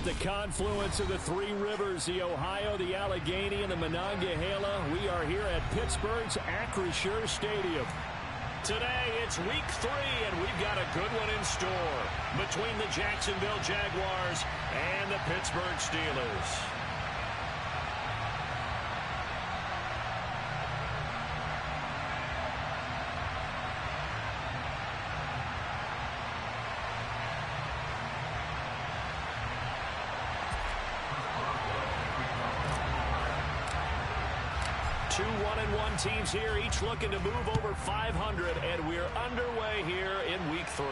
the confluence of the three rivers, the Ohio, the Allegheny, and the Monongahela. We are here at Pittsburgh's Acrisure Stadium. Today, it's week 3, and we've got a good one in store between the Jacksonville Jaguars and the Pittsburgh Steelers. Two 1-1 teams here, each looking to move over 500, and we're underway here in week 3.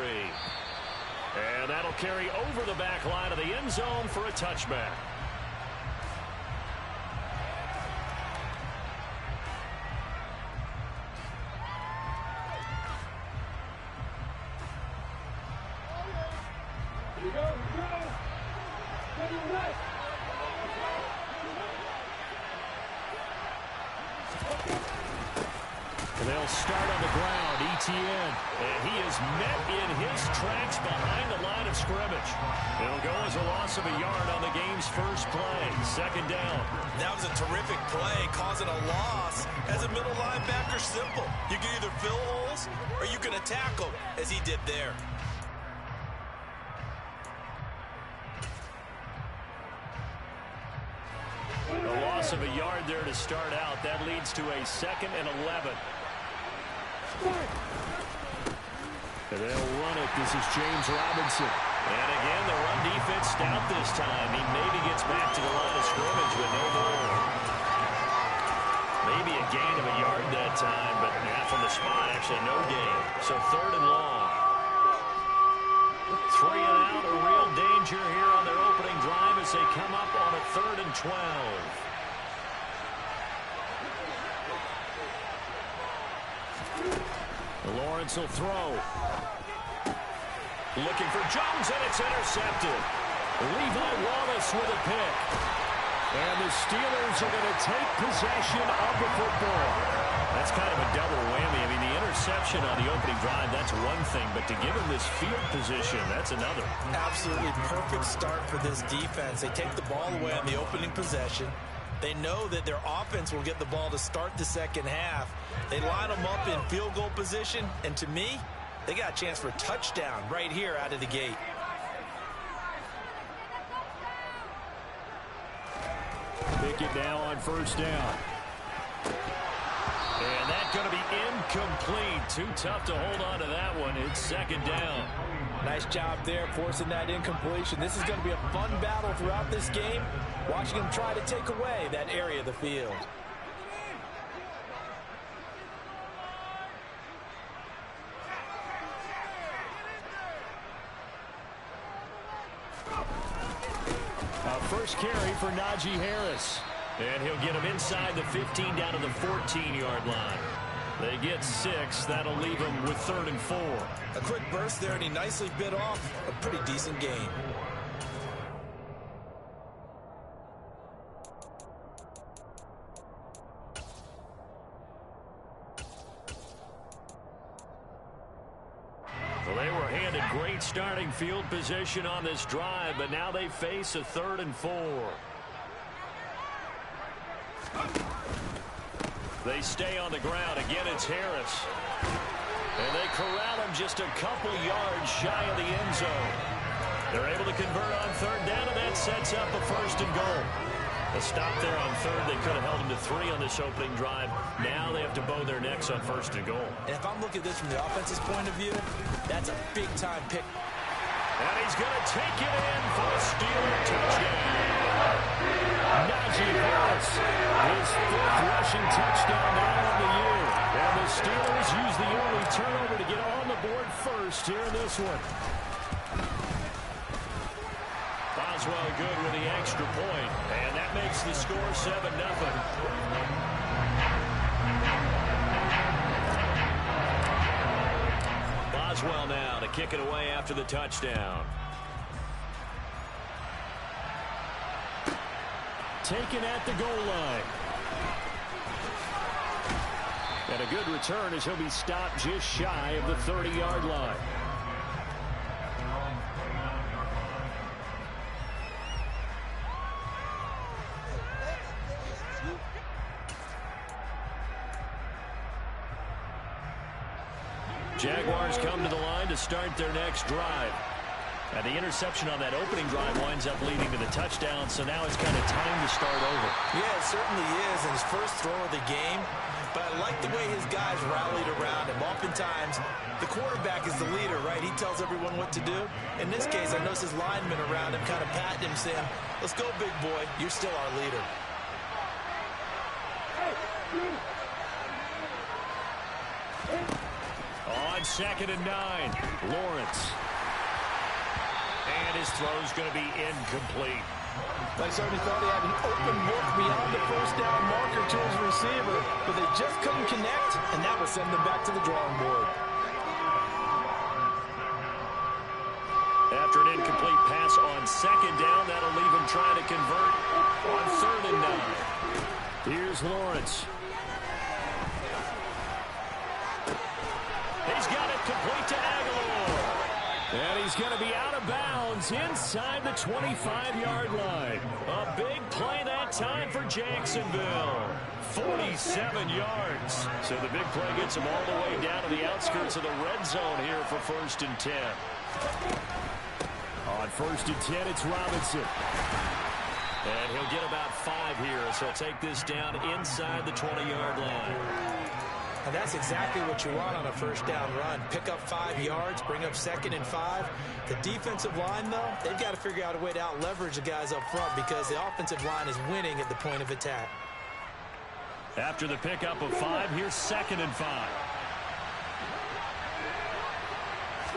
And that'll carry over the back line of the end zone for a touchback. They'll start on the ground, Etienne. And he is met in his tracks behind the line of scrimmage. It'll go as a loss of a yard on the game's first play. Second down. That was a terrific play, causing a loss. As a middle linebacker, simple. You can either fill holes or you can attack them, as he did there. A loss of a yard there to start out. That leads to a 2nd and 11. And they'll run it. This is James Robinson. And again, the run defense stout this time. He maybe gets back to the line of scrimmage, but no more. Maybe a gain of a yard that time, but not from the spot. Actually, no gain. So 3rd and long. 3 and out, a real danger here on their opening drive as they come up on a 3rd and 12. Lawrence will throw. Looking for Jones, and it's intercepted. Levi Wallace with a pick. And the Steelers are going to take possession of the football. That's kind of a double whammy. I mean, the interception on the opening drive, that's one thing. But to give him this field position, that's another. Absolutely perfect start for this defense. They take the ball away on the opening possession. They know that their offense will get the ball to start the second half. They line them up in field goal position, and to me, they got a chance for a touchdown right here out of the gate. Pick it now on 1st down. And that's going to be incomplete. Too tough to hold on to that one. It's 2nd down. Nice job there forcing that incompletion. This is going to be a fun battle throughout this game. Watching him try to take away that area of the field. First carry for Najee Harris. And he'll get him inside the 15 down to the 14-yard line. They get 6. That'll leave him with 3rd and 4. A quick burst there, and he nicely bit off a pretty decent gain. Well, they were handed great starting field position on this drive, but now they face a 3rd and 4. They stay on the ground. Again, it's Harris. And they corral him just a couple yards shy of the end zone. They're able to convert on 3rd down, and that sets up a 1st and goal. A stop there on 3rd. They could have held him to 3 on this opening drive. Now they have to bow their necks on 1st and goal. And if I'm looking at this from the offense's point of view, that's a big-time pick. And he's going to take it in for a Steeler touchdown. Najee Harris, his 5th rushing touchdown now on the year. And the Steelers use the early turnover to get on the board first here in this one. Boswell good with the extra point, and that makes the score 7-0. Boswell now to kick it away after the touchdown. Taken at the goal line. And a good return as he'll be stopped just shy of the 30-yard line. Jaguars come to the line to start their next drive. And the interception on that opening drive winds up leading to the touchdown, so now it's kind of time to start over. Yeah, it certainly is, and his first throw of the game. But I like the way his guys rallied around him. Oftentimes, the quarterback is the leader, right? He tells everyone what to do. In this case, I noticed his linemen around him kind of patting him, saying, let's go, big boy. You're still our leader. On 2nd and 9, Lawrence. And his throw's going to be incomplete. They certainly thought he had an open look beyond the first down marker to his receiver, but they just couldn't connect, and that will send them back to the drawing board. After an incomplete pass on 2nd down, that'll leave him trying to convert on 3rd and 9. Here's Lawrence. He's got it complete to Aguilar. And he's going to be out of bounds inside the 25-yard line. A big play that time for Jacksonville. 47 yards. So the big play gets him all the way down to the outskirts of the red zone here for 1st and 10. On 1st and 10, it's Robinson. And he'll get about 5 here, so take this down inside the 20-yard line. And that's exactly what you want on a first down run. Pick up 5 yards, bring up 2nd and 5. The defensive line, though, they've got to figure out a way to out-leverage the guys up front because the offensive line is winning at the point of attack. After the pickup of 5, here's 2nd and 5.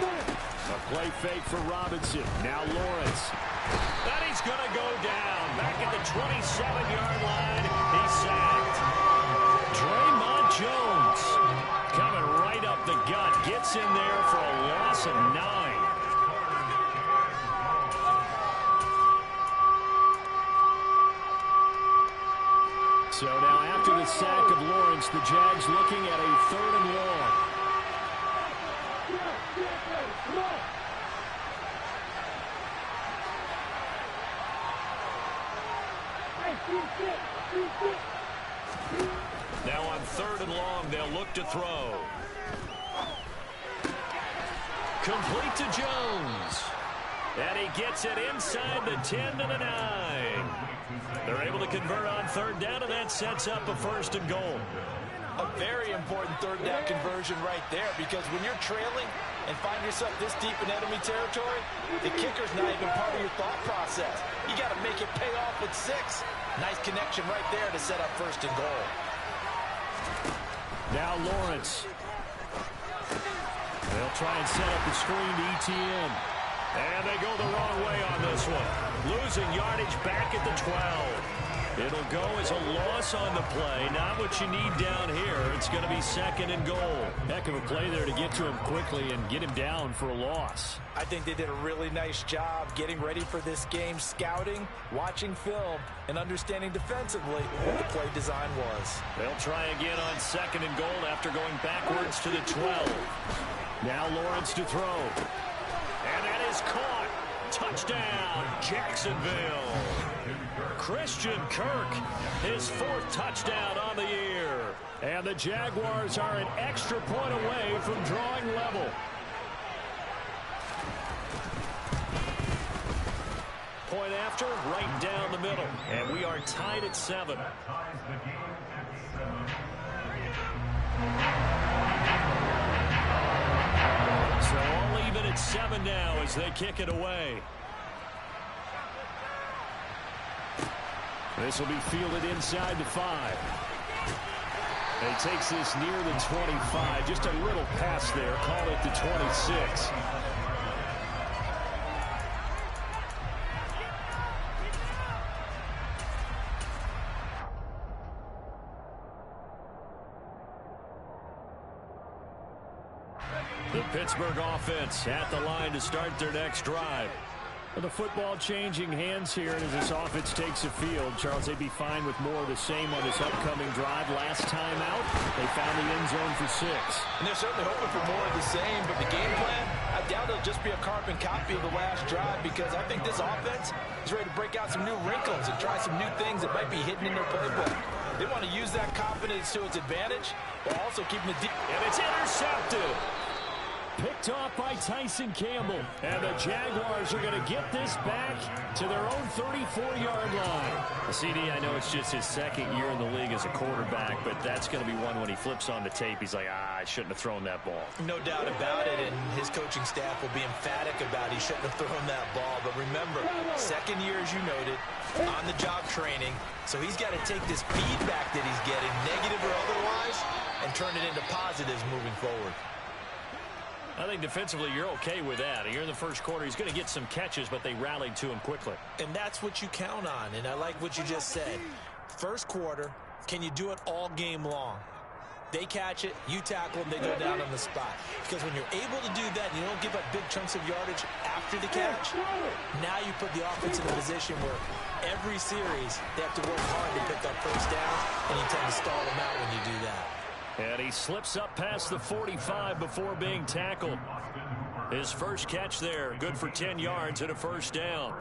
A play fake for Robinson. Now Lawrence. And he's going to go down. Back at the 27-yard line. He's sacked. Draymond Jones coming right up the gut. Gets in there for a loss of 9. So now after the sack of Lawrence, the Jags looking at a 3rd and long. Now on 3rd and long, they'll look to throw. Complete to Jones. And he gets it inside the 10 to the 9. They're able to convert on 3rd down, and that sets up a 1st and goal. A very important 3rd down conversion right there, because when you're trailing and find yourself this deep in enemy territory, the kicker's not even part of your thought process. You got to make it pay off with 6. Nice connection right there to set up 1st and goal. Now Lawrence. They'll try and set up the screen to ETN. And they go the wrong way on this one. Losing yardage back at the 12. It'll go as a loss on the play. Not what you need down here. It's going to be 2nd and goal. Heck of a play there to get to him quickly and get him down for a loss. I think they did a really nice job getting ready for this game, scouting, watching film, and understanding defensively what the play design was. They'll try again on 2nd and goal after going backwards to the 12. Now Lawrence to throw. And that is caught. Touchdown, Jacksonville. Christian Kirk, his 4th touchdown on the year. And the Jaguars are an extra point away from drawing level. Point after, right down the middle. And we are tied at 7. So all even at 7 now as they kick it away. This will be fielded inside the 5. And he takes this near the 25. Just a little pass there. Call it the 26. The Pittsburgh offense at the line to start their next drive. Well, the football changing hands here, and as this offense takes the field, Charles, they'd be fine with more of the same on this upcoming drive. Last time out, they found the end zone for 6. And they're certainly hoping for more of the same, but the game plan, I doubt it'll just be a carbon copy of the last drive, because I think this offense is ready to break out some new wrinkles and try some new things that might be hidden in their playbook. They want to use that confidence to its advantage, while also keeping the deep. And it's intercepted. picked off by Tyson Campbell. And the Jaguars are going to get this back to their own 34-yard line. CD, I know it's just his second year in the league as a quarterback, but that's going to be one when he flips on the tape. He's like, I shouldn't have thrown that ball. No doubt about it, and his coaching staff will be emphatic about he shouldn't have thrown that ball. But remember, second year, as you noted, on-the-job training. So he's got to take this feedback that he's getting, negative or otherwise, and turn it into positives moving forward. I think defensively you're okay with that. Here in the first quarter, he's going to get some catches, but they rallied to him quickly. And that's what you count on, and I like what you just said. First quarter, can you do it all game long? They catch it, you tackle them, they go down on the spot. Because when you're able to do that, you don't give up big chunks of yardage after the catch, now you put the offense in a position where every series they have to work hard to pick up first down, and you tend to stall them out when you do that. And he slips up past the 45 before being tackled. His first catch there, good for 10 yards and a first down.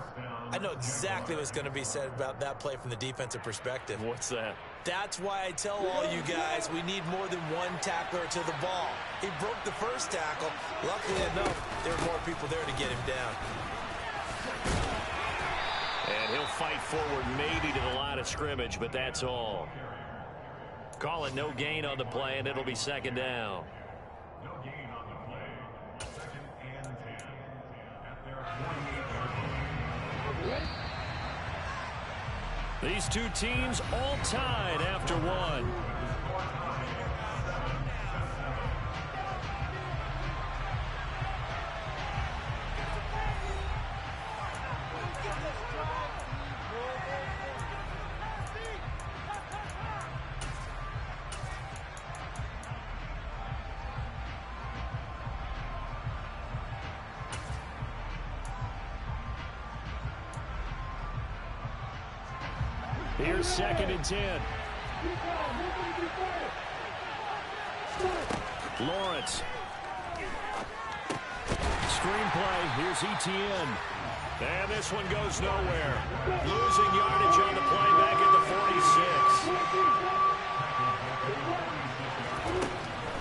I know exactly what's going to be said about that play from the defensive perspective. What's that? That's why I tell all you guys we need more than one tackler to the ball. He broke the first tackle. Luckily enough, there were more people there to get him down. And he'll fight forward maybe to the line of scrimmage, but that's all. Call it no gain on the play, and it'll be second down. No gain on the play. Second and 10 at their 40. These two teams all tied after one. Here's second and 10. Lawrence. Screenplay. Here's Etienne. And this one goes nowhere. Losing yardage on the play back at the 46.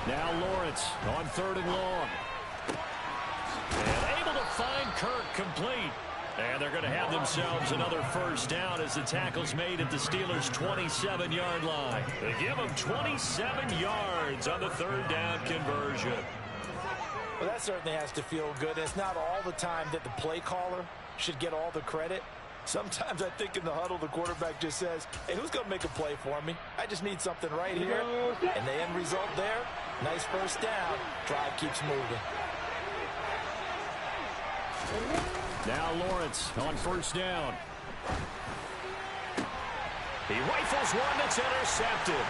Now Lawrence on third and long. And able to find Kirk complete. And they're going to have themselves another first down as the tackle's made at the Steelers' 27-yard line. They give them 27 yards on the third down conversion. Well, that certainly has to feel good. It's not all the time that the play caller should get all the credit. Sometimes I think in the huddle, the quarterback just says, hey, who's going to make a play for me? I just need something right here. And the end result there, nice first down. Drive keeps moving. Now Lawrence on first down. He rifles one that's intercepted.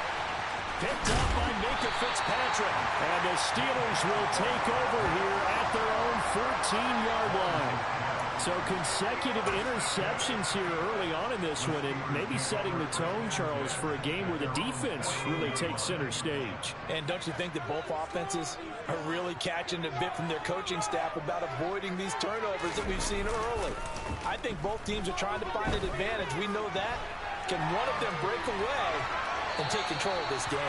Picked up by Minka Fitzpatrick. And the Steelers will take over here at their own 14-yard line. So consecutive interceptions here early on in this one, and maybe setting the tone, Charles, for a game where the defense really takes center stage. And don't you think that both offenses are really catching a bit from their coaching staff about avoiding these turnovers that we've seen early? I think both teams are trying to find an advantage. We know that. Can one of them break away and take control of this game?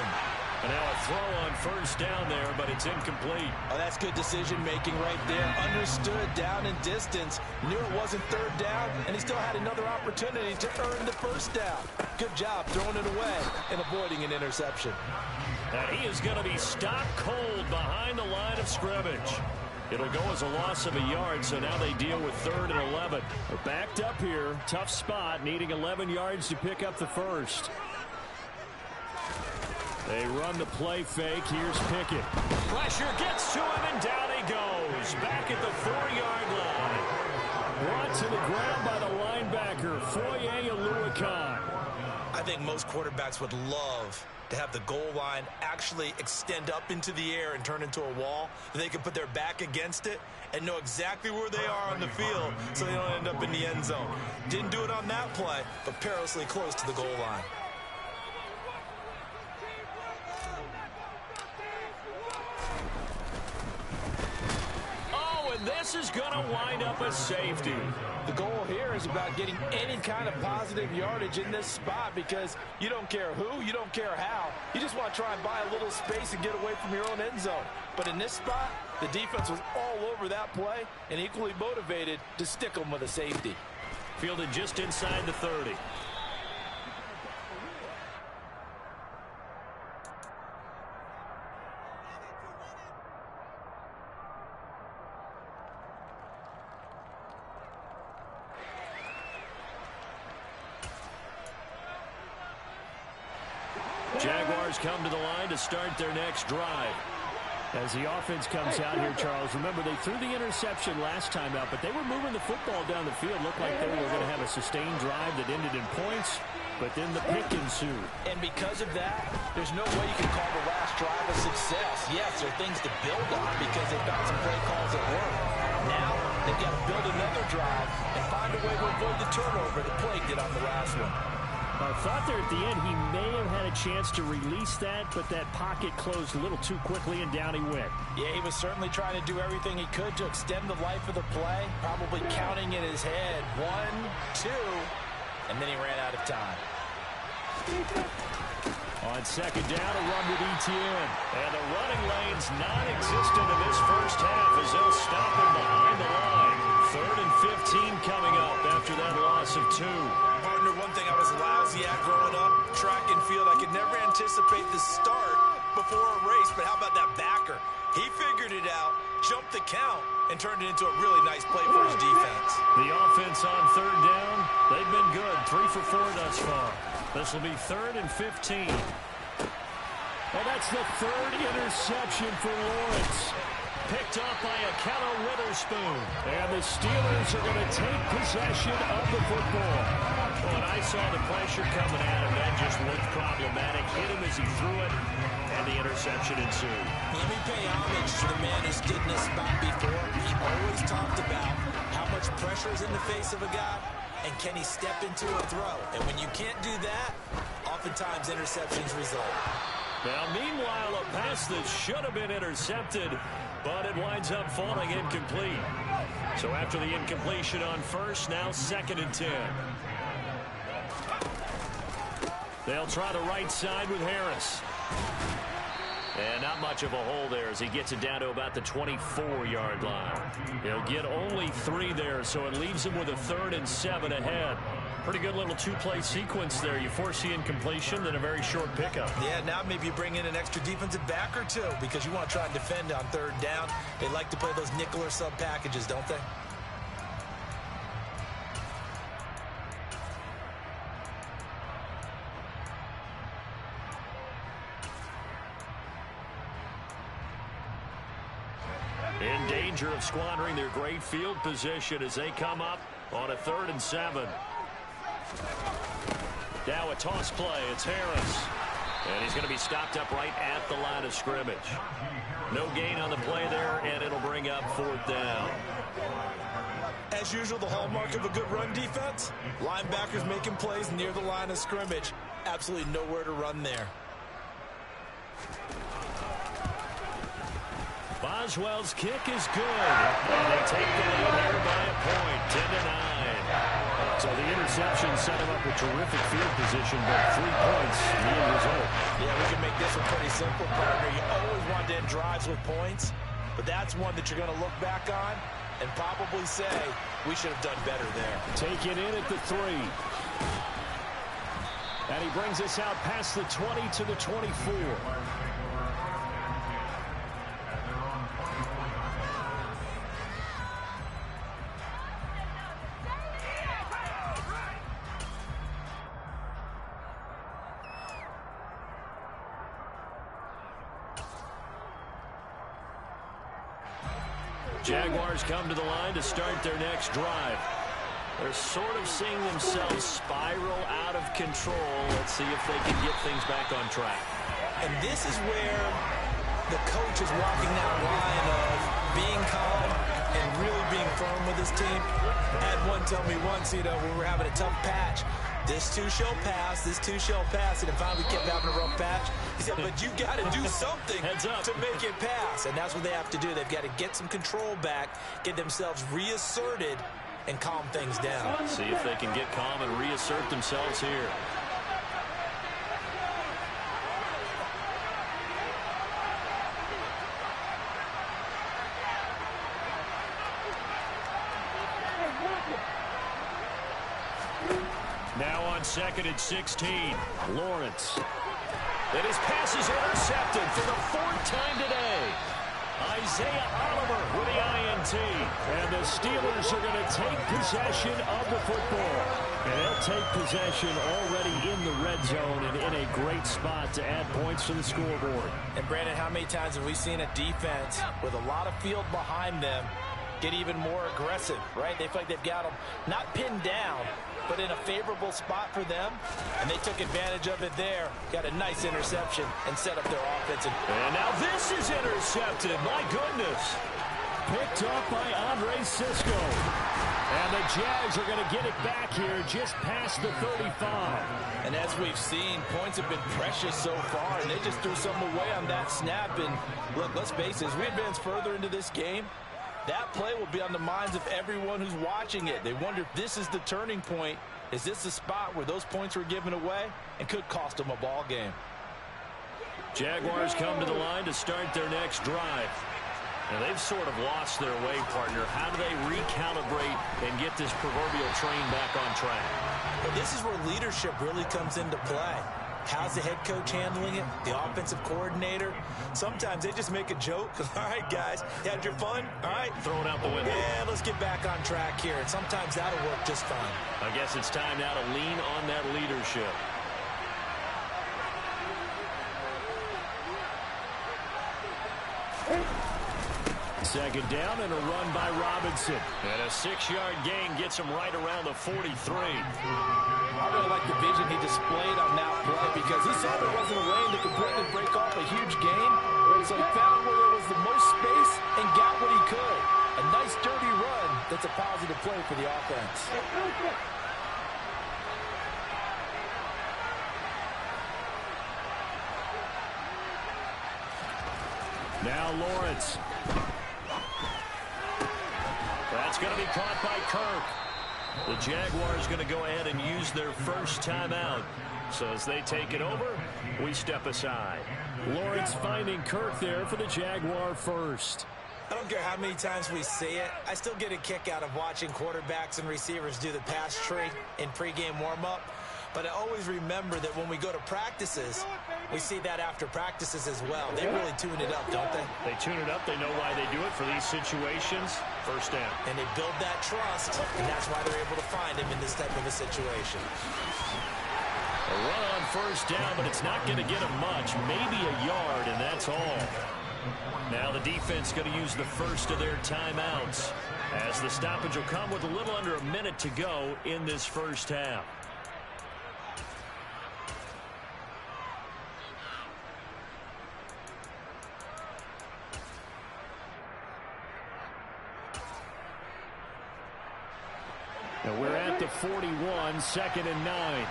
And now a throw on first down there, but it's incomplete. Oh, that's good decision-making right there. Understood down and distance. Knew it wasn't third down, and he still had another opportunity to earn the first down. Good job throwing it away and avoiding an interception. And he is going to be stopped cold behind the line of scrimmage. It'll go as a loss of a yard, so now they deal with third and 11. They're backed up here. Tough spot, needing 11 yards to pick up the first. They run the play fake. Here's Pickett. Pressure gets to him, and down he goes. Back at the 4-yard line. Brought to the ground by the linebacker, Foye Oluokun. I think most quarterbacks would love to have the goal line actually extend up into the air and turn into a wall. They can put their back against it and know exactly where they are on the field so they don't end up in the end zone. Didn't do it on that play, but perilously close to the goal line. This this is going to wind up a safety. The goal here is about getting any kind of positive yardage in this spot because you don't care who, you don't care how. You just want to try and buy a little space and get away from your own end zone. But in this spot, the defense was all over that play and equally motivated to stick them with a safety. Fielded just inside the 30. Jaguars come to the line to start their next drive. As the offense comes out here, Charles, remember they threw the interception last time out, but they were moving the football down the field. Looked like they were going to have a sustained drive that ended in points, but then the pick ensued. And because of that, there's no way you can call the last drive a success. Yes, there are things to build on because they've got some play calls at work. Now, they've got to build another drive and find a way to avoid the turnover that plagued it on the last one. I thought there at the end he may have had a chance to release that, but that pocket closed a little too quickly, and down he went. Yeah, he was certainly trying to do everything he could to extend the life of the play, probably counting in his head 1, 2, and then he ran out of time. On second down, a run with Etienne. And the running lane's non-existent in this first half as they'll stop him behind the line. 3rd and 15 coming up after that loss of 2. Partner, one thing I was lousy at growing up, track and field, I could never anticipate the start before a race, but how about that backer? He figured it out, jumped the count, and turned it into a really nice play for his defense. The offense on 3rd down, they've been good. 3 for 4 thus far. This will be 3rd and 15. And that's the 3rd interception for Lawrence. Picked up by Akello Witherspoon. And the Steelers are going to take possession of the football. When I saw the pressure coming at him, that just looked problematic. Hit him as he threw it, and the interception ensued. Let me pay homage to the man who stood in this spot before. He always talked about how much pressure is in the face of a guy, and can he step into a throw? And when you can't do that, oftentimes interceptions result. Now, meanwhile, a pass that should have been intercepted, but it winds up falling incomplete. So after the incompletion on 1st, now 2nd and 10. They'll try the right side with Harris. And not much of a hole there as he gets it down to about the 24-yard line. He'll get only 3 there, so it leaves him with a 3rd and 7 ahead. Pretty good little 2-play sequence there. You force the incompletion, then a very short pickup. Yeah, now maybe you bring in an extra defensive back or 2 because you want to try and defend on 3rd down. They like to play those nickel or sub packages, don't they? In danger of squandering their great field position as they come up on a 3rd and 7. Now a toss play. It's Harris. And he's going to be stopped up right at the line of scrimmage. No gain on the play there, and it'll bring up 4th down. As usual, the hallmark of a good run defense, linebackers making plays near the line of scrimmage. Absolutely nowhere to run there. Boswell's kick is good. And they take the lead here by a point, 10-9. So the interception set him up a terrific field position, but 3 points, the end result. Yeah, we can make this one pretty simple, partner. You always want to end drives with points, but that's one that you're going to look back on and probably say, we should have done better there. Taken in at the 3. And he brings us out past the 20 to the 24. Jaguars come to the line to start their next drive. They're sort of seeing themselves spiral out of control. Let's see if they can get things back on track. And this is where the coach is walking that line of being calm and really being firm with his team. I had one tell me once, when we were having a tough patch, This too shall pass. This too shall pass. And finally kept having a rough patch. He said, but you got to do something to make it pass. And that's what they have to do. They've got to get some control back, get themselves reasserted, and calm things down. See if they can get calm and reassert themselves here. Now on 2nd and 16. Lawrence. And his pass is intercepted for the 4th time today. Isaiah Oliver with the INT. And the Steelers are going to take possession of the football. And they'll take possession already in the red zone and in a great spot to add points to the scoreboard. And Brandon, how many times have we seen a defense with a lot of field behind them get even more aggressive, right? They feel like they've got them not pinned down, but in a favorable spot for them, and they took advantage of it there. Got a nice interception and set up their offense. And now this is intercepted. My goodness. Picked up by Andre Cisco. And the Jags are going to get it back here just past the 35. And as we've seen, points have been precious so far, and they just threw something away on that snap. And look, let's face it, as we advance further into this game, that play will be on the minds of everyone who's watching it. They wonder if this is the turning point. Is this the spot where those points were given away and could cost them a ball game? Jaguars come to the line to start their next drive. And they've sort of lost their way, partner. How do they recalibrate and get this proverbial train back on track? Well, this is where leadership really comes into play. How's the head coach handling it? The offensive coordinator? Sometimes they just make a joke. All right, guys, you had your fun? All right. Throw it out the window. Yeah, let's get back on track here. And sometimes that'll work just fine. I guess it's time now to lean on that leadership. Second down and a run by Robinson. And a 6-yard gain gets him right around the 43. I really like the vision he displayed on that play because he saw there wasn't a lane to completely break off a huge gain. So he found where there was the most space and got what he could. A nice dirty run that's a positive play for the offense. Now Lawrence. That's going to be caught by Kirk. The Jaguars going to go ahead and use their first timeout. So as they take it over, we step aside. Lawrence finding Kirk there for the Jaguar first. I don't care how many times we see it. I still get a kick out of watching quarterbacks and receivers do the pass tree in pregame warm-up. But I always remember that when we go to practices, we see that after practices as well. They really tune it up, don't they? They tune it up. They know why they do it for these situations. First down. And they build that trust, and that's why they're able to find him in this type of a situation. A run on first down, but it's not going to get him much. Maybe a yard, and that's all. Now the defense going to use the first of their timeouts, as the stoppage will come with a little under a minute to go in this first half. Now we're at the 41, 2nd and 9.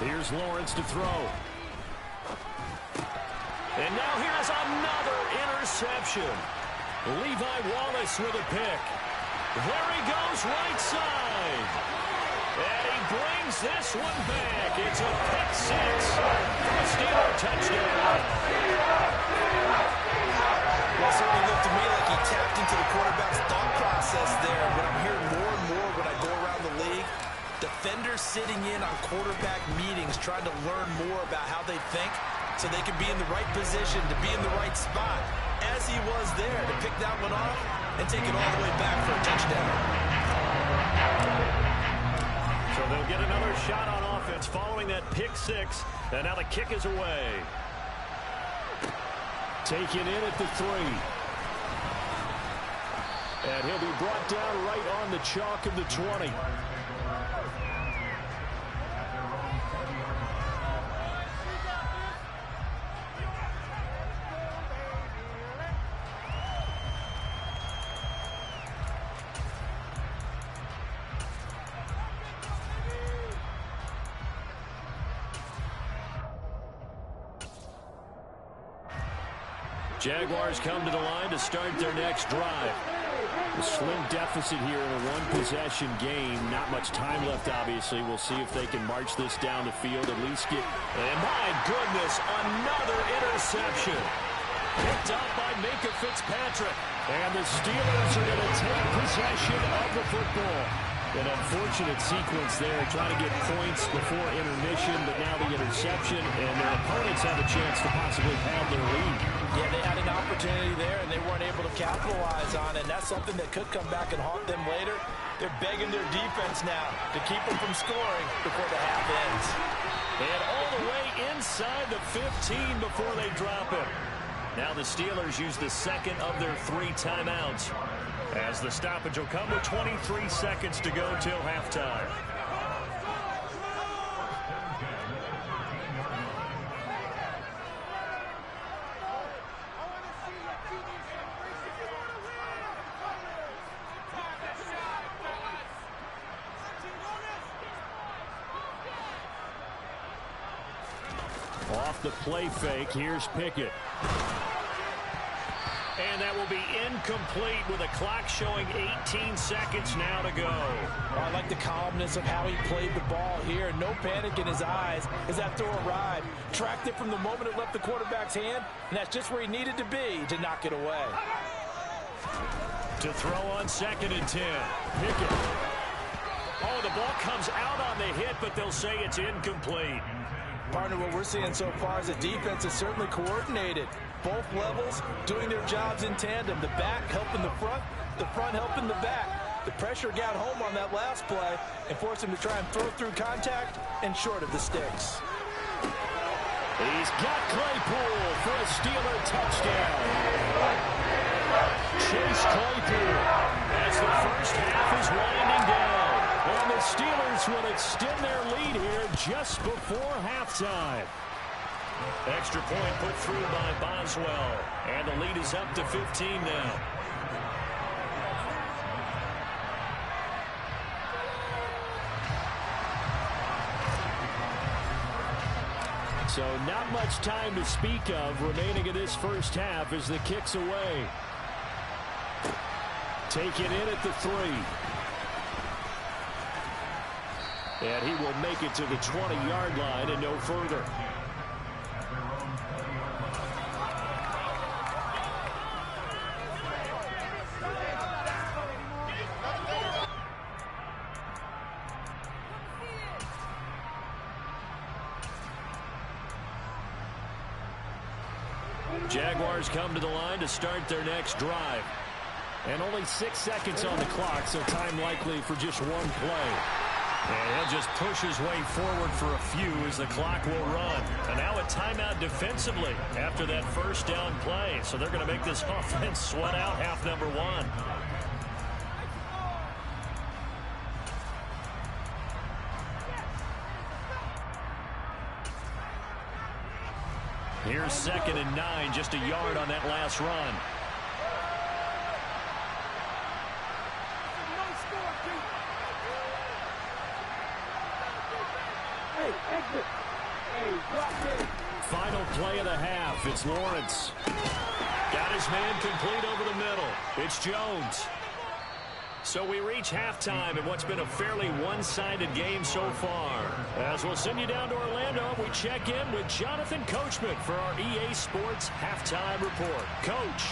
Here's Lawrence to throw. And now here's another interception. Levi Wallace with a pick. There he goes, right side. And he brings this one back. It's a pick six for a Steeler touchdown. Well, it certainly looked to me like he tapped into the quarterback's thought process there. But I'm hearing more and more when I go around the league, defenders sitting in on quarterback meetings trying to learn more about how they think so they can be in the right position to be in the right spot, as he was there to pick that one off and take it all the way back for a touchdown. So they'll get another shot on offense following that pick six, and now the kick is away. Taken in at the 3. And he'll be brought down right on the chalk of the 20. Jaguars come to the line to start their next drive. A slim deficit here in a one-possession game. Not much time left, obviously. We'll see if they can march this down the field, at least get... And my goodness, another interception. Picked up by Minka Fitzpatrick. And the Steelers are going to take possession of the football. An unfortunate sequence there, trying to get points before intermission, but now the interception, and their opponents have a chance to possibly have their lead. Yeah, they had an opportunity there, and they weren't able to capitalize on it. And that's something that could come back and haunt them later. They're begging their defense now to keep them from scoring before the half ends. And all the way inside the 15 before they drop it. Now the Steelers use the second of their 3 timeouts, as the stoppage will come with 23 seconds to go till halftime. Off the play fake, here's Pickett. And that will be incomplete with a clock showing 18 seconds now to go. Oh, I like the calmness of how he played the ball here. No panic in his eyes as that throw arrived. Tracked it from the moment it left the quarterback's hand, and that's just where he needed to be to knock it away. To throw on 2nd and 10. Pickett. Oh, the ball comes out on the hit, but they'll say it's incomplete. Partner, what we're seeing so far is the defense is certainly coordinated. Both levels doing their jobs in tandem. The back helping the front helping the back. The pressure got home on that last play and forced him to try and throw through contact and short of the sticks. He's got Claypool for a Steeler touchdown. Chase Claypool as the first half is winding down. And the Steelers will extend their lead here just before halftime. Extra point put through by Boswell. And the lead is up to 15 now. So not much time to speak of remaining in this first half as the kick's away. Taken in at the 3. And he will make it to the 20-yard line and no further. Jaguars come to the line to start their next drive. And only 6 seconds on the clock, so time likely for just one play. And he'll just push his way forward for a few as the clock will run. And now a timeout defensively after that first down play. So they're going to make this offense sweat out half number 1. Here's 2nd and 9, just a yard on that last run. Final play of the half. It's Lawrence. Got his man complete over the middle. It's Jones. So we reach halftime in what's been a fairly one-sided game so far. As we'll send you down to Orlando, we check in with Jonathan Coachman for our EA Sports Halftime Report. Coach.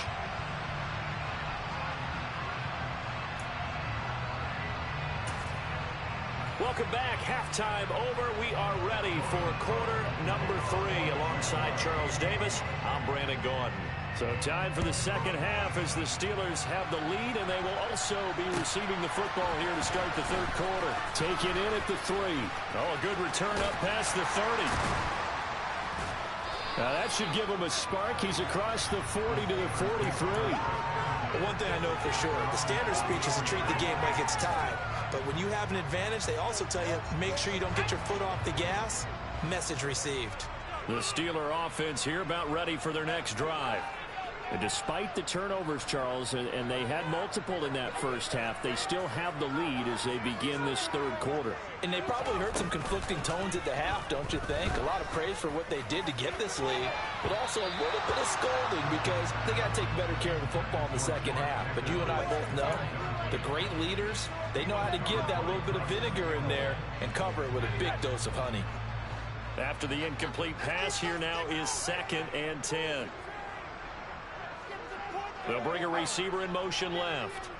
Welcome back. Halftime over. We are ready for quarter number 3 alongside Charles Davis. I'm Brandon Gordon. So time for the second half as the Steelers have the lead, and they will also be receiving the football here to start the third quarter. Taken in at the 3. Oh, a good return up past the 30. Now that should give him a spark. He's across the 40 to the 43. But one thing I know for sure, the standard speech is to treat the game like it's tied. But when you have an advantage, they also tell you, make sure you don't get your foot off the gas. Message received. The Steeler offense here about ready for their next drive. And despite the turnovers, Charles, and they had multiple in that first half, they still have the lead as they begin this third quarter. And they probably heard some conflicting tones at the half, don't you think? A lot of praise for what they did to get this lead, but also a little bit of scolding because they got to take better care of the football in the second half. But you and I both know the great leaders, they know how to give that little bit of vinegar in there and cover it with a big dose of honey. After the incomplete pass, here now is 2nd and 10. They'll bring a receiver in motion left.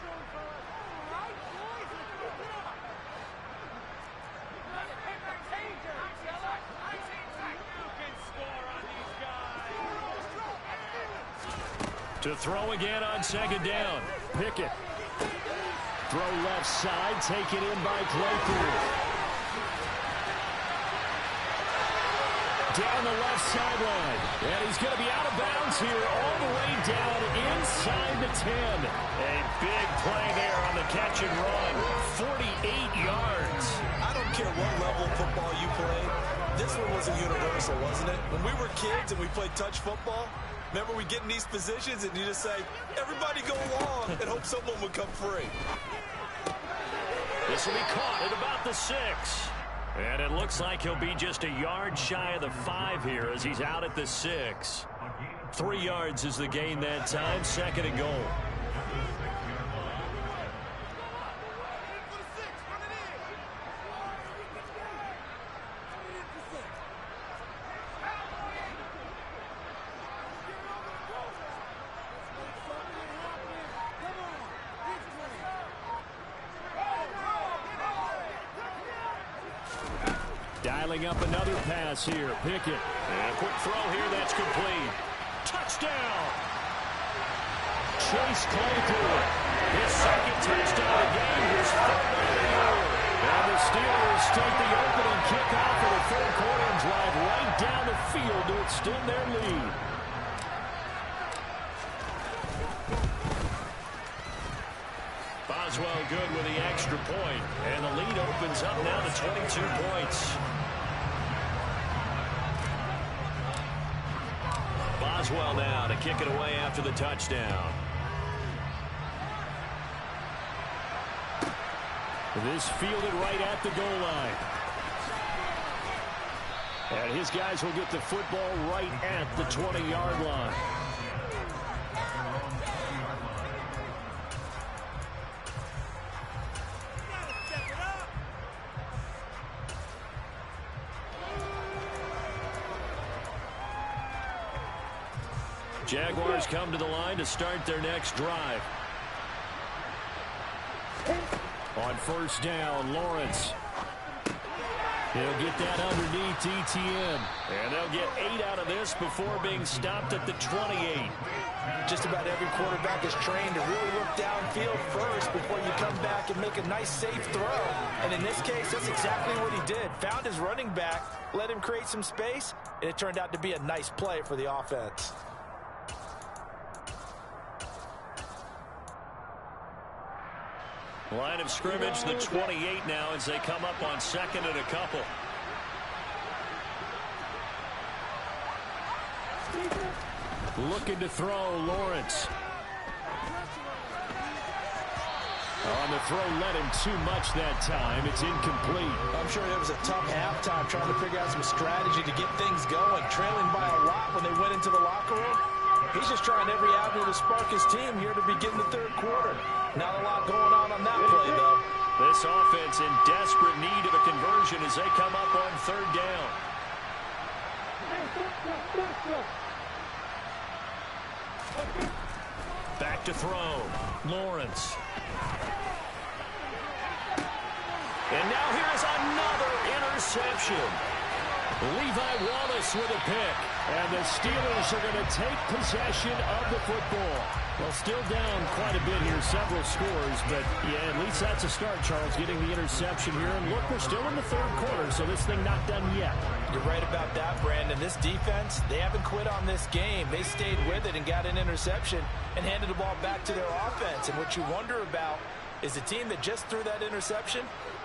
To throw again on 2nd down. Pickett. Throw left side, taken in by Claypool. Down the left sideline. And he's going to be out of bounds here all the way down inside the 10. A big play there on the catch and run. 48 yards. I don't care what level of football you played. This one was a universal, wasn't it? When we were kids and we played touch football, remember we get in these positions and you just say, everybody go long and hope someone would come free. This will be caught at about the 6. And it looks like he'll be just a yard shy of the 5 here as he's out at the 6. 3 yards is the gain that time. 2nd and goal. Dialing up another pass here. Pickett. And a quick throw here. That's complete. Touchdown. Chase Claypool. His 2nd touchdown of the game. His 3rd of the year. And the Steelers take the opening kickoff of the third quarter and drive right down the field to extend their lead. Boswell good with the extra point. And the lead opens up now to 22 points. Boswell now to kick it away after the touchdown. This fielded right at the goal line. And his guys will get the football right at the 20-yard line. Jaguars come to the line to start their next drive. On first down, Lawrence. He'll get that underneath ETN. And they'll get 8 out of this before being stopped at the 28. Just about every quarterback is trained to really look downfield first before you come back and make a nice, safe throw. And in this case, that's exactly what he did. Found his running back, let him create some space, and it turned out to be a nice play for the offense. Line of scrimmage, the 28 now as they come up on 2nd and a couple. Looking to throw, Lawrence. On the throw, led him too much that time. It's incomplete. I'm sure it was a tough halftime trying to figure out some strategy to get things going. Trailing by a lot when they went into the locker room. He's just trying every avenue to spark his team here to begin the third quarter. Not a lot going on that play, though. This offense in desperate need of a conversion as they come up on 3rd down. Back to throw. Lawrence. And now here's another interception. Levi Wallace with a pick. And the Steelers are going to take possession of the football. Well, still down quite a bit here, several scores. But, yeah, at least that's a start, Charles, getting the interception here. And look, we're still in the third quarter, so this thing not done yet. You're right about that, Brandon. This defense, they haven't quit on this game. They stayed with it and got an interception and handed the ball back to their offense. And what you wonder about is the team that just threw that interception,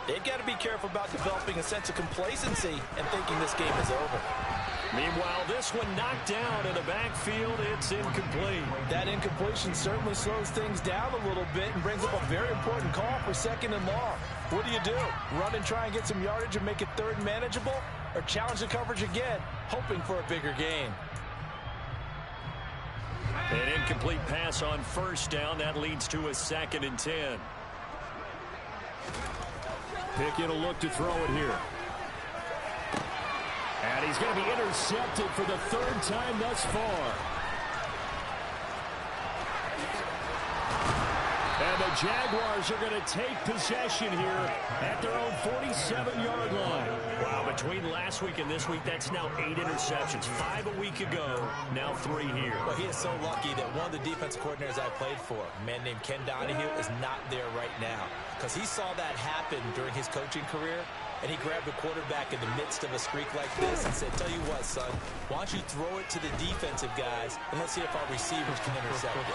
they've got to be careful about developing a sense of complacency and thinking this game is over. Meanwhile, this one knocked down in the backfield. It's incomplete. That incompletion certainly slows things down a little bit and brings up a very important call for 2nd and long. What do? Run and try and get some yardage and make it 3rd and manageable? Or challenge the coverage again, hoping for a bigger gain? An incomplete pass on 1st down. That leads to a 2nd and 10. Pickett will look to throw it here. And he's going to be intercepted for the 3rd time thus far. And the Jaguars are going to take possession here at their own 47-yard line. Wow, between last week and this week, that's now 8 interceptions. 5 a week ago, now 3 here. Well, he is so lucky that one of the defense coordinators I played for, a man named Ken Donahue, is not there right now. Because he saw that happen during his coaching career, and he grabbed the quarterback in the midst of a streak like this and said, tell you what, son, why don't you throw it to the defensive guys, and let's see if our receivers can intercept it.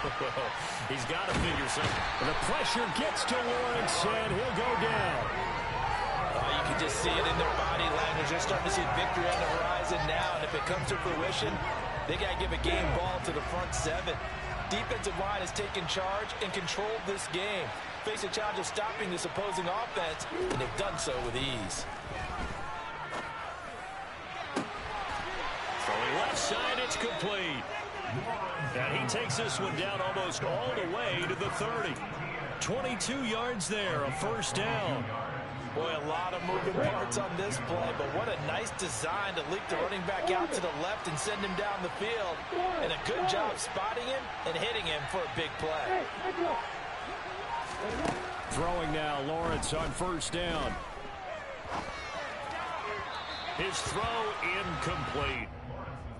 He's got to figure something. And the pressure gets to Lawrence, and he'll go down. You can just see it in their body language. They're starting to see victory on the horizon now, and if it comes to fruition, they got to give a game ball to the front 7. Defensive line has taken charge and controlled this game. Face a challenge of stopping this opposing offense, and they've done so with ease. Throwing left side, it's complete. And he takes this one down almost all the way to the 30. 22 yards there, a 1st down. Boy, a lot of moving parts on this play, but what a nice design to leak the running back out to the left and send him down the field. And a good job spotting him and hitting him for a big play. Throwing now, Lawrence on 1st down. His throw incomplete.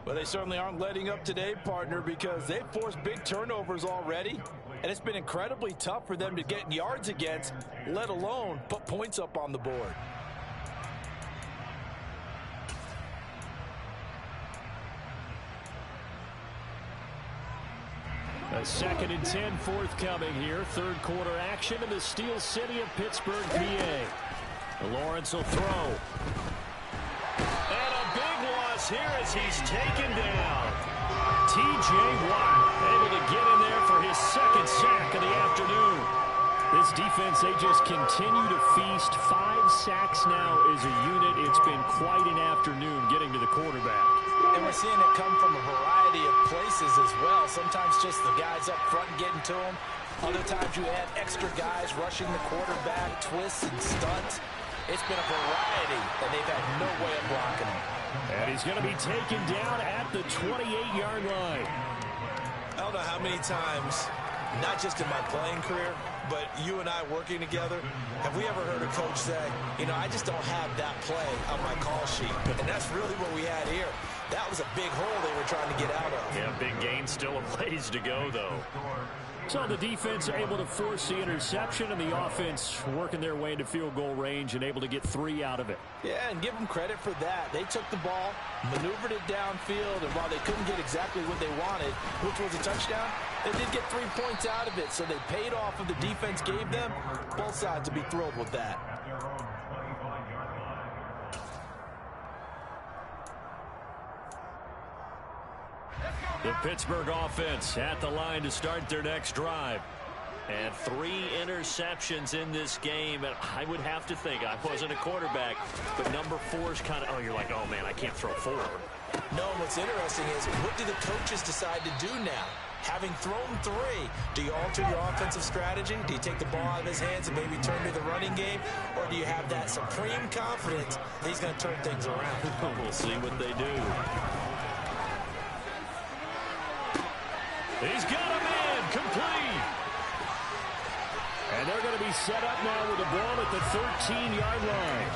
Well, they certainly aren't letting up today, partner, because they've forced big turnovers already. And it's been incredibly tough for them to get yards against, let alone put points up on the board. A 2nd and 10 forthcoming here. 3rd quarter action in the Steel City of Pittsburgh, PA. Lawrence will throw. And a big loss here as he's taken down. T.J. Watt able to get in there for his 2nd sack of the afternoon. This defense, they just continue to feast. 5 sacks now as a unit. It's been quite an afternoon getting to the quarterback. And we're seeing it come from a variety of places as well. Sometimes just the guys up front getting to him. Other times you add extra guys rushing the quarterback, twists and stunts. It's been a variety, and they've had no way of blocking him. And he's going to be taken down at the 28-yard line. I don't know how many times, not just in my playing career, but you and I working together, have we ever heard a coach say, you know, I just don't have that play on my call sheet. And that's really what we had here. That was a big hole they were trying to get out of. Yeah, big gain, still a ways to go, though. So the defense able to force the interception, and the offense working their way into field goal range and able to get 3 out of it. Yeah, and give them credit for that. They took the ball, maneuvered it downfield, and while they couldn't get exactly what they wanted, which was a touchdown, they did get 3 points out of it, so they paid off what the defense gave them. Both sides will be thrilled with that. The Pittsburgh offense at the line to start their next drive. And 3 interceptions in this game. And I would have to think, I wasn't a quarterback, but number 4 is kind of, oh, you're like, oh, man, I can't throw 4. No, and what's interesting is, what do the coaches decide to do now? Having thrown 3, do you alter your offensive strategy? Do you take the ball out of his hands and maybe turn to the running game? Or do you have that supreme confidence that he's going to turn things around? We'll see what they do. He's got a man complete. And they're going to be set up now with the ball at the 13-yard line.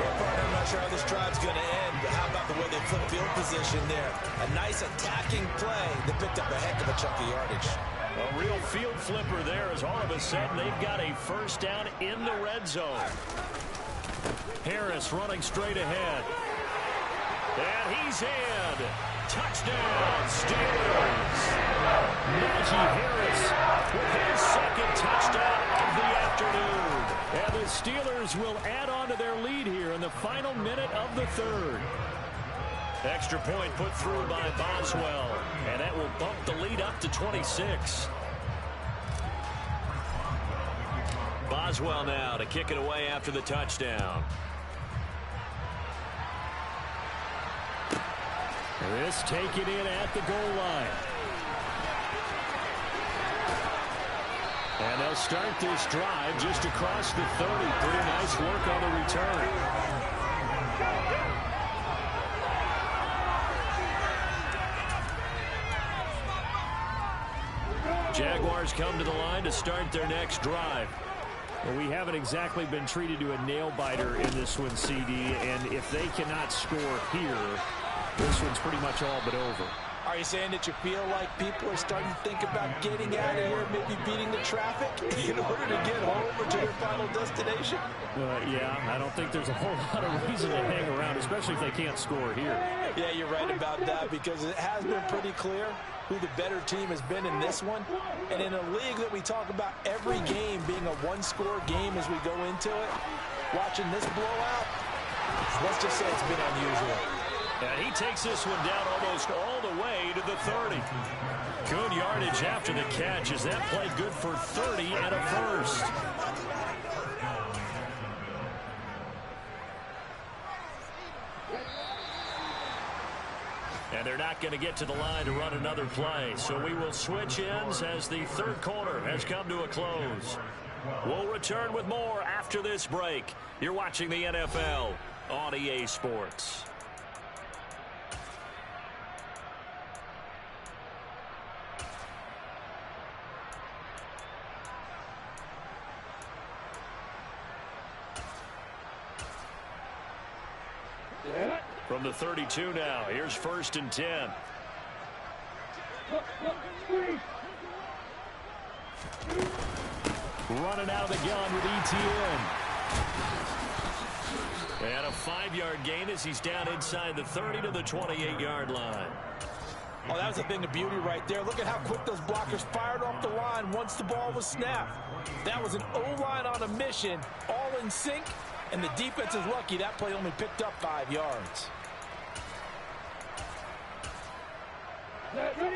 Well, partner, I'm not sure how this drive's going to end, but how about the way they flip field position there? A nice attacking play that picked up a heck of a chunk of yardage. A real field flipper there as all of a sudden they've got a 1st down in the red zone. Harris running straight ahead. And he's in. Touchdown, Steelers. Najee Harris with his 2nd touchdown of the afternoon. And the Steelers will add on to their lead here in the final minute of the 3rd. Extra point put through by Boswell, and that will bump the lead up to 26. Boswell now to kick it away after the touchdown. This taken in at the goal line. And they'll start this drive just across the 30. Pretty nice work on the return. Jaguars come to the line to start their next drive. Well, we haven't exactly been treated to a nail-biter in this one, CD, and if they cannot score here, this one's pretty much all but over. Are you saying that you feel like people are starting to think about getting out of here, maybe beating the traffic in order to get home or to their final destination? Yeah, I don't think there's a whole lot of reason to hang around, especially if they can't score here. Yeah, you're right about that, because it has been pretty clear who the better team has been in this one. And in a league that we talk about every game being a one-score game as we go into it, watching this blowout, let's just say it's been unusual. And he takes this one down almost all the way to the 30. Good yardage after the catch as that play good for 30 and a first. And they're not going to get to the line to run another play. So we will switch ends as the third quarter has come to a close. We'll return with more after this break. You're watching the NFL on EA Sports. From the 32 now, here's 1st and 10. Running out of the gun with ETN. And a 5-yard gain as he's down inside the 30 to the 28-yard line. Oh, that was a thing of beauty right there. Look at how quick those blockers fired off the line once the ball was snapped. That was an O-line on a mission, all in sync, and the defense is lucky that play only picked up 5 yards.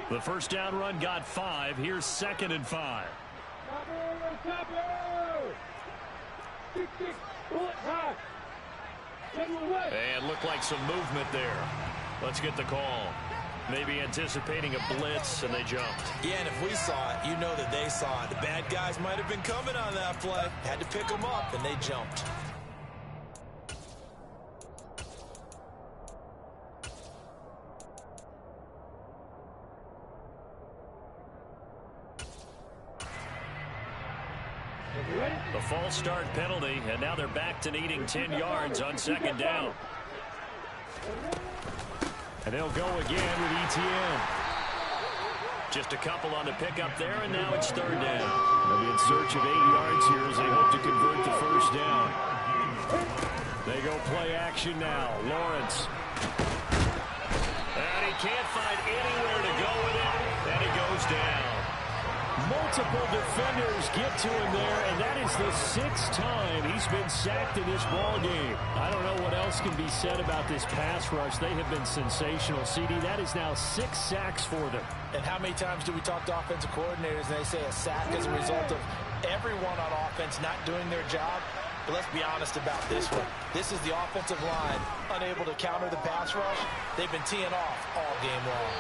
The first down run got 5. Here's 2nd and 5. And looked like some movement there. Let's get the call. Maybe anticipating a blitz, and they jumped. Yeah, and if we saw it, you know that they saw it. The bad guys might have been coming on that play. Had to pick them up, and they jumped. The false start penalty, and now they're back to needing 10 yards on 2nd down. And they'll go again with ETN. Just a couple on the pickup there, and now it's 3rd down. They'll be in search of 8 yards here as they hope to convert the first down. They go play action now. Lawrence. And he can't find anywhere to go with it, and he goes down. Multiple defenders get to him there, and that is the 6th time he's been sacked in this ball game. I don't know what else can be said about this pass rush. They have been sensational. CD, that is now 6 sacks for them. And how many times do we talk to offensive coordinators and they say a sack is a result of everyone on offense not doing their job? But let's be honest about this one. This is the offensive line unable to counter the pass rush. They've been teeing off all game long.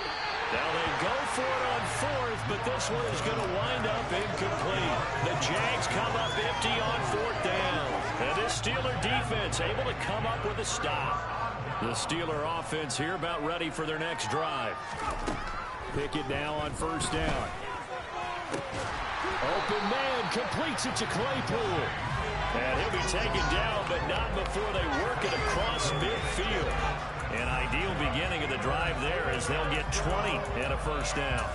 Now they go for it on 4th, but this one is going to wind up incomplete. The Jags come up empty on 4th down. And this Steeler defense able to come up with a stop. The Steeler offense here about ready for their next drive. Pickett now on 1st down. Open man completes it to Claypool. And he'll be taken down, but not before they work it across midfield. An ideal beginning of the drive there as they'll get 20 and a 1st down.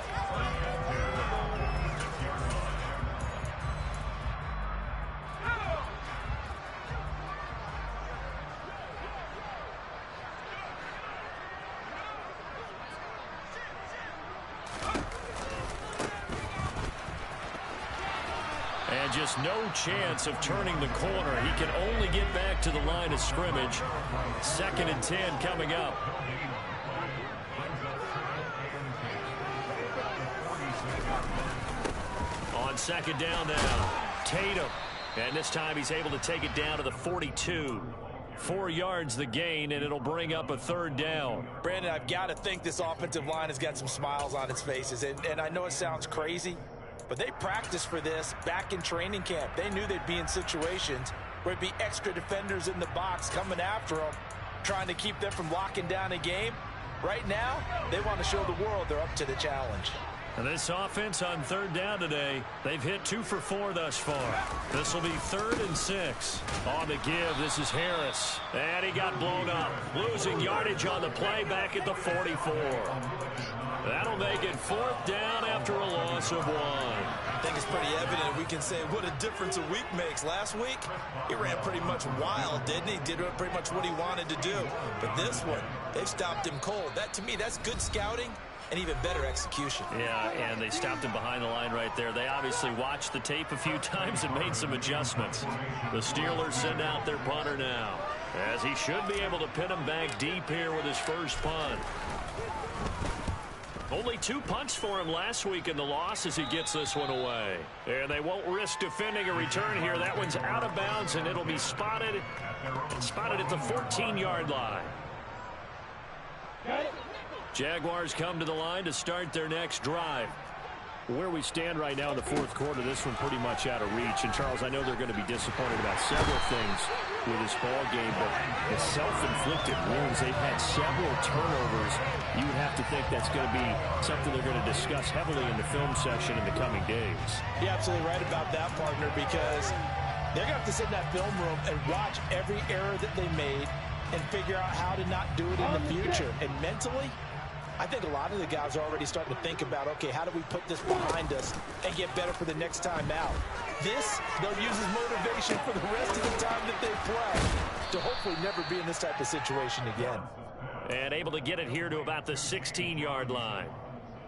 And just no chance of turning the corner. He can only get back to the line of scrimmage. 2nd and 10 coming up. On second down now, Tatum. And this time he's able to take it down to the 42. 4 yards the gain, and it'll bring up a third down. Brandon, I've got to think this offensive line has got some smiles on its faces. And I know it sounds crazy, but they practiced for this back in training camp. They knew they'd be in situations where it'd be extra defenders in the box coming after them, trying to keep them from locking down a game. Right now, they want to show the world they're up to the challenge. And this offense on third down today, they've hit 2 for 4 thus far. This will be 3rd and 6. On the give, this is Harris. And he got blown up. Losing yardage on the play back at the 44. That'll make it 4th down after a loss of 1. I think it's pretty evident we can say what a difference a week makes. Last week, he ran pretty much wild, didn't he? Did pretty much what he wanted to do. But this one, they've stopped him cold. That, to me, that's good scouting and even better execution. Yeah, and they stopped him behind the line right there. They obviously watched the tape a few times and made some adjustments. The Steelers send out their punter now, as he should be able to pin him back deep here with his first punt. Only 2 punts for him last week in the loss as he gets this one away. And they won't risk defending a return here. That one's out of bounds, and it'll be spotted at the 14-yard line. Jaguars come to the line to start their next drive. Where we stand right now in the 4th quarter, this one pretty much out of reach. And, Charles, I know they're going to be disappointed about several things with this ball game, but the self-inflicted wounds, they've had several turnovers. You would have to think that's going to be something they're going to discuss heavily in the film session in the coming days. You're absolutely right about that, partner, because they're going to have to sit in that film room and watch every error that they made and figure out how to not do it in the future. And mentally, I think a lot of the guys are already starting to think about, okay, how do we put this behind us and get better for the next time out? This, they'll use as motivation for the rest of the time that they play to hopefully never be in this type of situation again. And able to get it here to about the 16-yard line.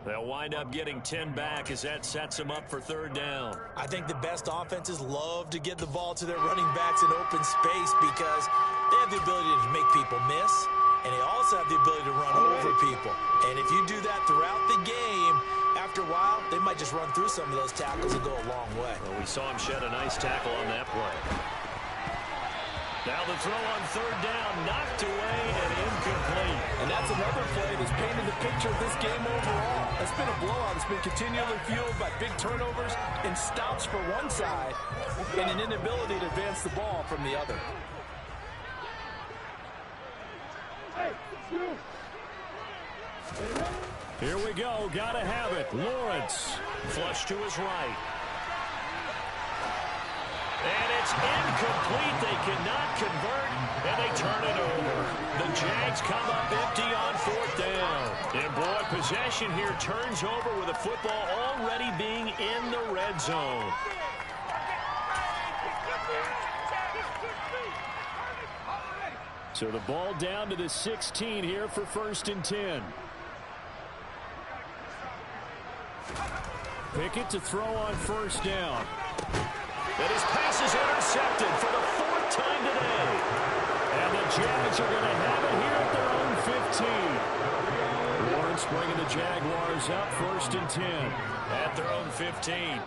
They'll wind up getting 10 back as that sets them up for 3rd down. I think the best offenses love to get the ball to their running backs in open space because they have the ability to make people miss, and they also have the ability to run over people. And if you do that throughout the game, after a while, they might just run through some of those tackles and go a long way. Well, we saw him shed a nice tackle on that play. Now the throw on 3rd down, knocked away and incomplete. And that's another play that's painted the picture of this game overall. It's been a blowout. It's been continually fueled by big turnovers and stops for one side and an inability to advance the ball from the other. Here we go. Gotta have it. Lawrence. Flush to his right. And it's incomplete. They cannot convert, and they turn it over. The Jags come up empty on 4th down. And, boy, possession here turns over with the football already being in the red zone. So the ball down to the 16 here for 1st and 10. Pickett to throw on 1st down. And his pass is intercepted for the 4th time today. And the Jags are going to have it here at their own 15. Lawrence bringing the Jaguars up 1st and 10. At their own 15.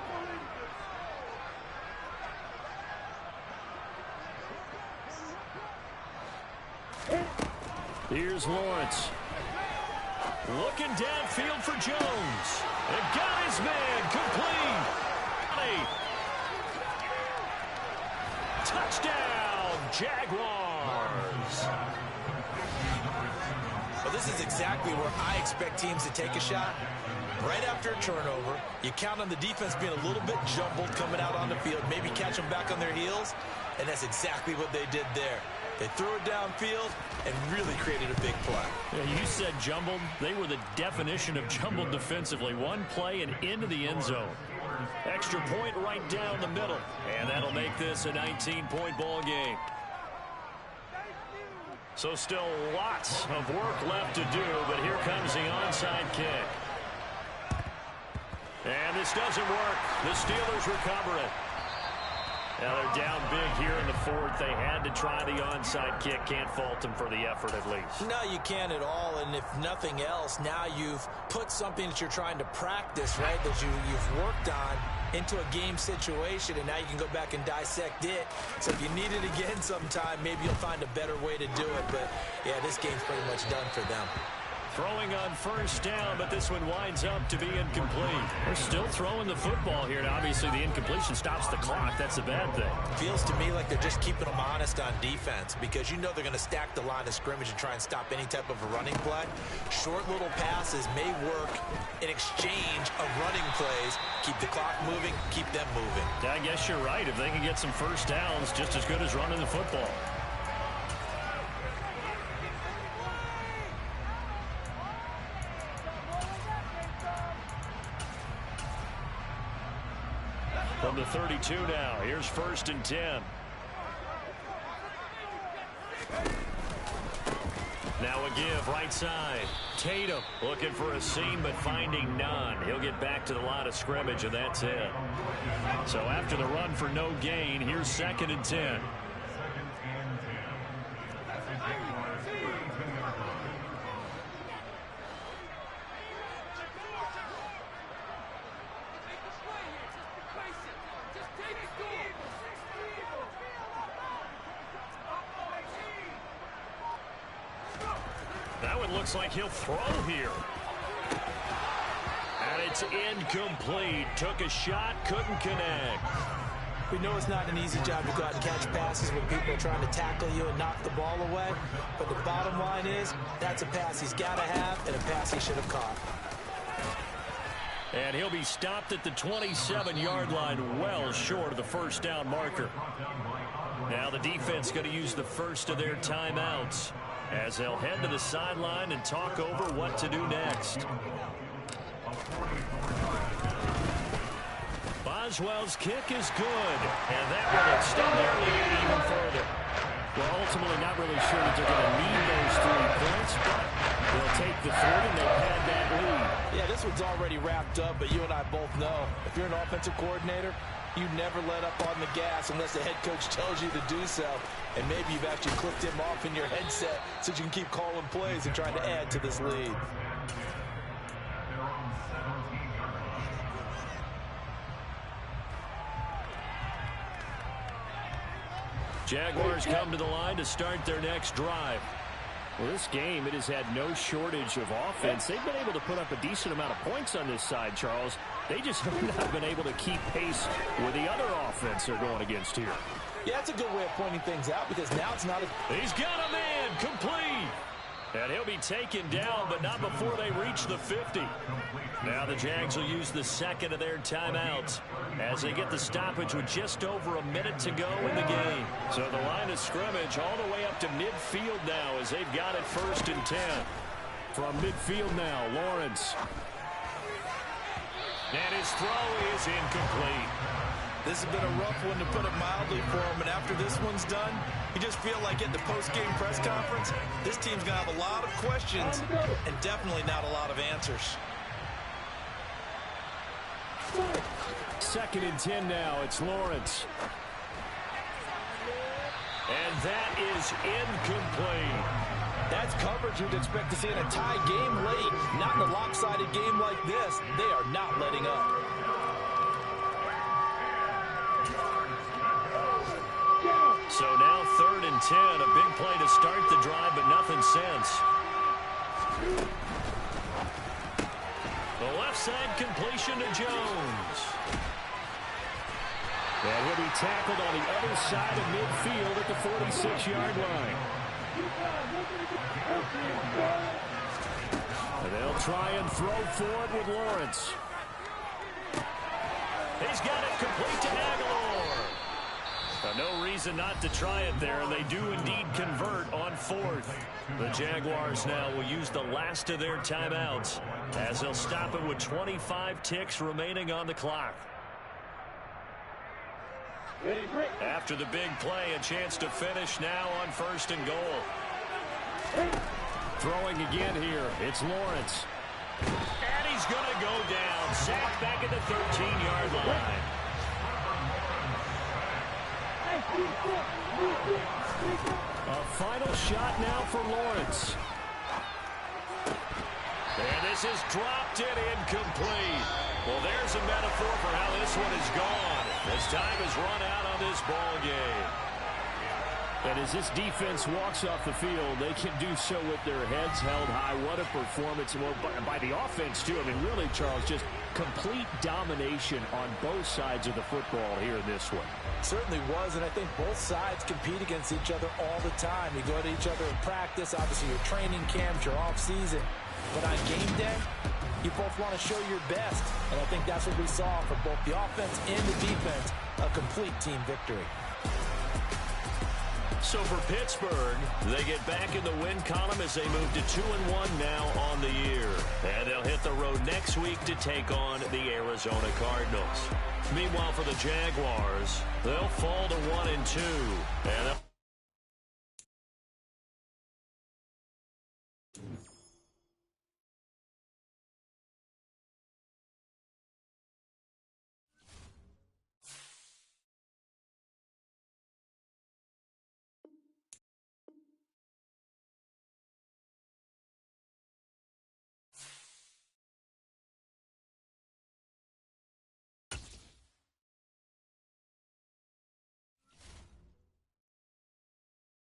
Here's Lawrence. Looking downfield for Jones. And got his man complete. Touchdown, Jaguars. Well, this is exactly where I expect teams to take a shot. Right after a turnover, you count on the defense being a little bit jumbled coming out on the field, maybe catch them back on their heels, and that's exactly what they did there. They threw it downfield and really created a big play. Yeah, you said jumbled. They were the definition of jumbled defensively. One play and into the end zone. Extra point right down the middle. And that'll make this a 19-point ball game. So still lots of work left to do, but here comes the onside kick. And this doesn't work. The Steelers recover it. Now they're down big here in the 4th. They had to try the onside kick. Can't fault them for the effort at least. No, you can't at all. And if nothing else, now you've put something that you're trying to practice, right, that you've worked on into a game situation, and now you can go back and dissect it. So if you need it again sometime, maybe you'll find a better way to do it. But, yeah, this game's pretty much done for them. Throwing on first down, but this one winds up to be incomplete. We're still throwing the football here. Now, obviously, the incompletion stops the clock. That's a bad thing. Feels to me like they're just keeping them honest on defense because you know they're going to stack the line of scrimmage and try and stop any type of a running play. Short little passes may work in exchange of running plays. Keep the clock moving, keep them moving. I guess you're right. If they can get some first downs, just as good as running the football. From the 32 now, here's 1st and 10. Now a give, right side. Tatum looking for a seam, but finding none. He'll get back to the line of scrimmage, and that's it. So after the run for no gain, here's 2nd and 10. Looks like he'll throw here. And it's incomplete. Took a shot, couldn't connect. We know it's not an easy job to go out and catch passes when people are trying to tackle you and knock the ball away. But the bottom line is, that's a pass he's got to have and a pass he should have caught. And he'll be stopped at the 27-yard line, well short of the first down marker. Now the defense going to use the first of their timeouts as they'll head to the sideline and talk over what to do next. Boswell's kick is good, and that will extend their lead even further. Well, ultimately not really sure that they're going to need those 3 points, but they'll take the 3, and they've had that lead. Yeah, this one's already wrapped up, but you and I both know if you're an offensive coordinator, you never let up on the gas unless the head coach tells you to do so. And maybe you've actually clicked him off in your headset so you can keep calling plays and trying to add to this lead. Jaguars come to the line to start their next drive. Well, this game, it has had no shortage of offense. They've been able to put up a decent amount of points on this side, Charles. They just have not been able to keep pace with the other offense they're going against here. Yeah, that's a good way of pointing things out because now it's not a... He's got a man, complete. And he'll be taken down, but not before they reach the 50. Now the Jags will use the second of their timeouts as they get the stoppage with just over a minute to go in the game. So the line of scrimmage all the way up to midfield now as they've got it 1st and 10. From midfield now, Lawrence. And his throw is incomplete. This has been a rough one, to put it mildly, for him. And after this one's done, you just feel like at the post-game press conference, this team's going to have a lot of questions and definitely not a lot of answers. 2nd and 10 now. It's Lawrence. And that is incomplete. That's coverage you'd expect to see in a tie game late. Not in a lopsided game like this. They are not letting up. So now 3rd and 10. A big play to start the drive, but nothing since. The left side completion to Jones. And he'll be tackled on the other side of midfield at the 46-yard line. And they'll try and throw forward with Lawrence. He's got it complete to Aguilar. No reason not to try it there, and they do indeed convert on 4th. The Jaguars now will use the last of their timeouts as they'll stop it with 25 ticks remaining on the clock. After the big play, a chance to finish now on 1st and goal. Throwing again here, it's Lawrence. And he's going to go down. Sacked back at the 13-yard line. A final shot now for Lawrence. And this is dropped and incomplete. Well, there's a metaphor for how this one is gone, as time has run out on this ball game. And as this defense walks off the field, they can do so with their heads held high. What a performance. Well, by the offense, too. I mean, really, Charles, just complete domination on both sides of the football here in this one. Certainly was, and I think both sides compete against each other all the time. You go to each other in practice, obviously your training camps, your off-season. But on game day, you both want to show your best. And I think that's what we saw from both the offense and the defense, a complete team victory. So for Pittsburgh, they get back in the win column as they move to 2-1 now on the year. And they'll hit the road next week to take on the Arizona Cardinals. Meanwhile, for the Jaguars, they'll fall to 1-2. And